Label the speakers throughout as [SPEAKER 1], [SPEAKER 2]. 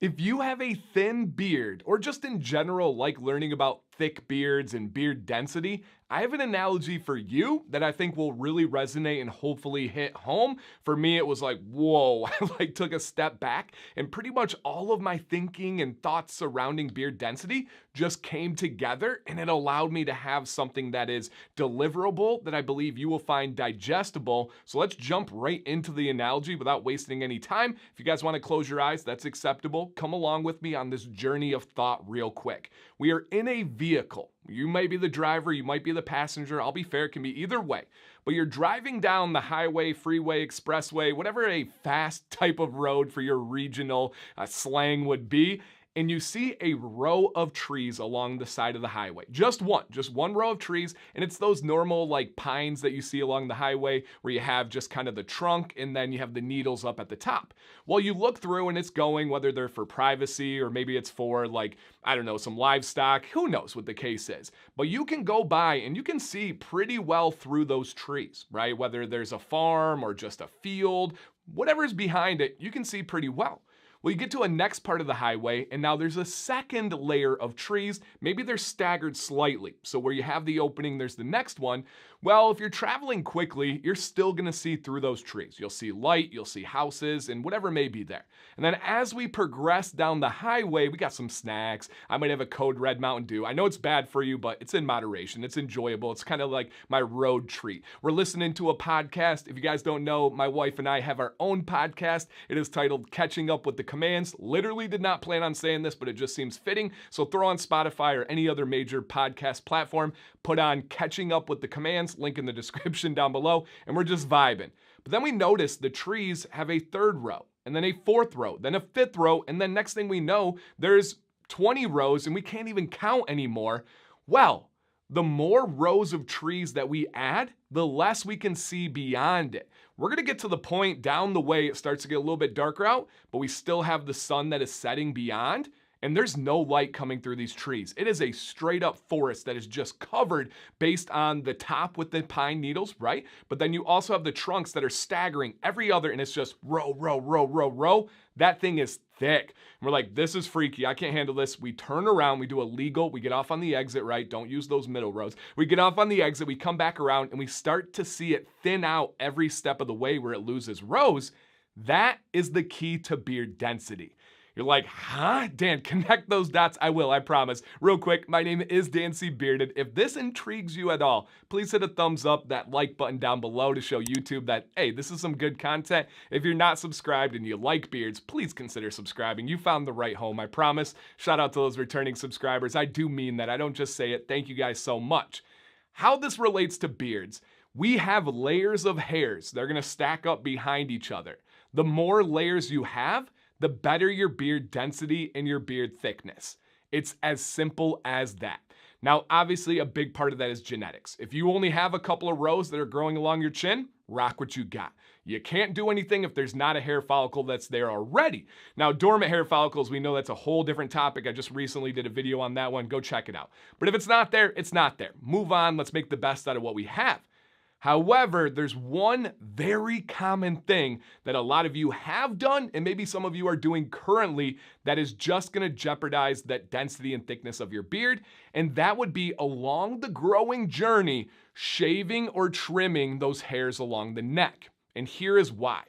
[SPEAKER 1] If you have a thin beard, or just in general like learning about thick beards and beard density, I have an analogy for you that I think will really resonate and hopefully hit home. For me, it was like, whoa, I took a step back and pretty much all of my thinking and thoughts surrounding beard density just came together, and it allowed me to have something that is deliverable that I believe you will find digestible. So let's jump right into the analogy without wasting any time. If you guys want to close your eyes, that's acceptable. Come along with me on this journey of thought real quick. We are in a vehicle. You might be the driver, you might be the passenger. I'll be fair, it can be either way. But you're driving down the highway, freeway, expressway, whatever a fast type of road for your regional slang would be, and you see a row of trees along the side of the highway. Just one row of trees, and it's those normal like pines that you see along the highway where you have just kind of the trunk and then you have the needles up at the top. Well, you look through and it's going, whether they're for privacy or maybe it's for like, I don't know, some livestock, who knows what the case is. But you can go by and you can see pretty well through those trees, right? Whether there's a farm or just a field, whatever's behind it, you can see pretty well. Well, you get to a next part of the highway, and now there's a second layer of trees. Maybe they're staggered slightly. So where you have the opening, there's the next one. Well, if you're traveling quickly, you're still gonna see through those trees. You'll see light, you'll see houses, and whatever may be there. And then as we progress down the highway, we got some snacks. I might have a Code Red Mountain Dew. I know it's bad for you, but it's in moderation. It's enjoyable. It's kind of like my road treat. We're listening to a podcast. If you guys don't know, my wife and I have our own podcast. It is titled Catching Up with the Commands. Literally did not plan on saying this, but it just seems fitting. So throw on Spotify or any other major podcast platform, put on Catching Up with the Commands, link in the description down below, and we're just vibing. But then we notice the trees have a third row, and then a fourth row, then a fifth row, and then next thing we know, there's 20 rows and we can't even count anymore. Well, the more rows of trees that we add, the less we can see beyond it. We're gonna get to the point down the way it starts to get a little bit darker out, but we still have the sun that is setting beyond, and there's no light coming through these trees. It is a straight up forest that is just covered based on the top with the pine needles, right? But then you also have the trunks that are staggering every other, and it's just row, row, row, row, row. That thing is thick. And we're like, this is freaky. I can't handle this. We turn around, we do a legal, we get off on the exit, right? Don't use those middle rows. We get off on the exit, we come back around, and we start to see it thin out every step of the way where it loses rows. That is the key to beard density. You're like, huh? Dan, connect those dots. I will, I promise. Real quick, my name is Dan C. Bearded. If this intrigues you at all, please hit a thumbs up, that like button down below to show YouTube that, hey, this is some good content. If you're not subscribed and you like beards, please consider subscribing. You found the right home, I promise. Shout out to those returning subscribers. I do mean that. I don't just say it. Thank you guys so much. How this relates to beards, we have layers of hairs. They're gonna stack up behind each other. The more layers you have, the better your beard density and your beard thickness. It's as simple as that. Now, obviously, a big part of that is genetics. If you only have a couple of rows that are growing along your chin, rock what you got. You can't do anything if there's not a hair follicle that's there already. Now, dormant hair follicles, we know that's a whole different topic. I just recently did a video on that one. Go check it out. But if it's not there, it's not there. Move on. Let's make the best out of what we have. However, there's one very common thing that a lot of you have done, and maybe some of you are doing currently, that is just gonna jeopardize that density and thickness of your beard, and that would be along the growing journey, shaving or trimming those hairs along the neck. And here is why.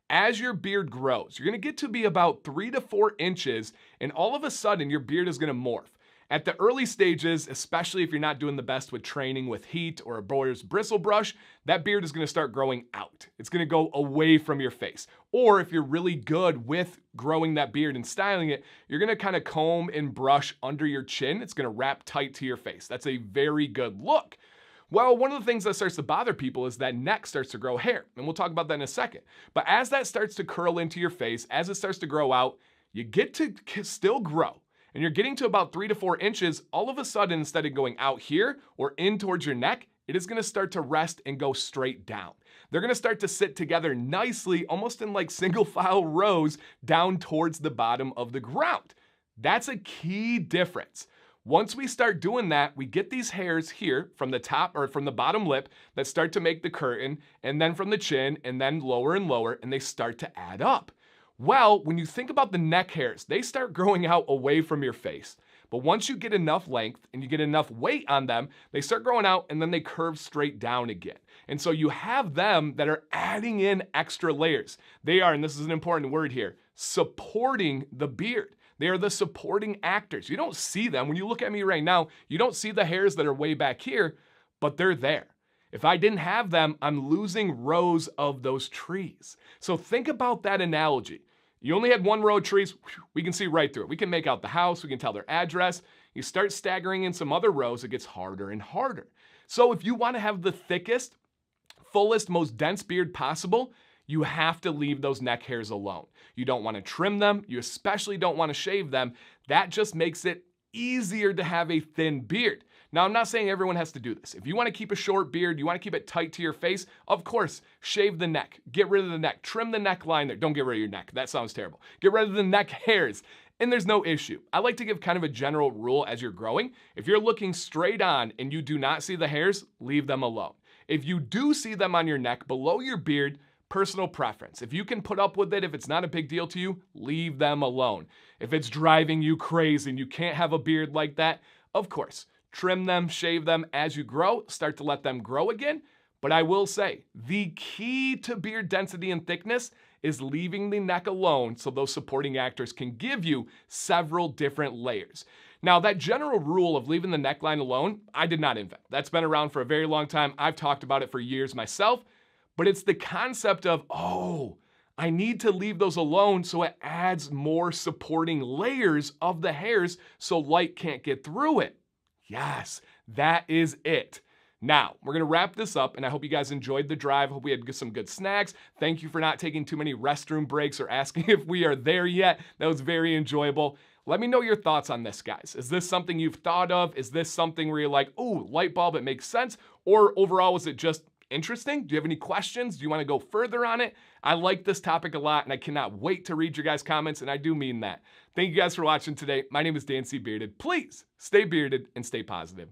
[SPEAKER 1] As your beard grows, you're gonna get to be about 3 to 4 inches, and all of a sudden your beard is gonna morph. At the early stages, especially if you're not doing the best with training with heat or a Boyer's bristle brush, that beard is gonna start growing out. It's gonna go away from your face. Or if you're really good with growing that beard and styling it, you're gonna kind of comb and brush under your chin. It's gonna wrap tight to your face. That's a very good look. Well, one of the things that starts to bother people is that neck starts to grow hair, and we'll talk about that in a second. But as that starts to curl into your face, as it starts to grow out, you get to still grow. And you're getting to about 3 to 4 inches, all of a sudden, instead of going out here or in towards your neck, it is gonna start to rest and go straight down. They're gonna start to sit together nicely, almost in like single file rows down towards the bottom of the ground. That's a key difference. Once we start doing that, we get these hairs here from the top or from the bottom lip that start to make the curtain, and then from the chin, and then lower and lower, and they start to add up. Well, when you think about the neck hairs, they start growing out away from your face. But once you get enough length and you get enough weight on them, they start growing out and then they curve straight down again. And so you have them that are adding in extra layers. They are, and this is an important word here, supporting the beard. They are the supporting actors. You don't see them. When you look at me right now, you don't see the hairs that are way back here, but they're there. If I didn't have them, I'm losing rows of those trees. So think about that analogy. You only had one row of trees, we can see right through it. We can make out the house, we can tell their address. You start staggering in some other rows, it gets harder and harder. So if you want to have the thickest, fullest, most dense beard possible, you have to leave those neck hairs alone. You don't want to trim them, you especially don't want to shave them. That just makes it easier to have a thin beard. Now, I'm not saying everyone has to do this. If you want to keep a short beard, you want to keep it tight to your face, of course, shave the neck, get rid of the neck, trim the neckline there. Don't get rid of your neck. That sounds terrible. Get rid of the neck hairs, and there's no issue. I like to give kind of a general rule as you're growing. If you're looking straight on and you do not see the hairs, leave them alone. If you do see them on your neck, below your beard, personal preference. If you can put up with it, if it's not a big deal to you, leave them alone. If it's driving you crazy and you can't have a beard like that, of course, trim them, shave them as you grow, start to let them grow again. But I will say, the key to beard density and thickness is leaving the neck alone so those supporting actors can give you several different layers. Now, that general rule of leaving the neckline alone, I did not invent. That's been around for a very long time. I've talked about it for years myself, but it's the concept of, oh, I need to leave those alone so it adds more supporting layers of the hairs so light can't get through it. Yes, that is it. Now, we're going to wrap this up, and I hope you guys enjoyed the drive. Hope we had some good snacks. Thank you for not taking too many restroom breaks or asking if we are there yet. That was very enjoyable. Let me know your thoughts on this, guys. Is this something you've thought of? Is this something where you're like, oh, light bulb, it makes sense? Or overall, was it just interesting? Do you have any questions? Do you want to go further on it? I like this topic a lot, and I cannot wait to read your guys' comments, and I do mean that. Thank you guys for watching today. My name is Dan C. Bearded. Please stay bearded and stay positive.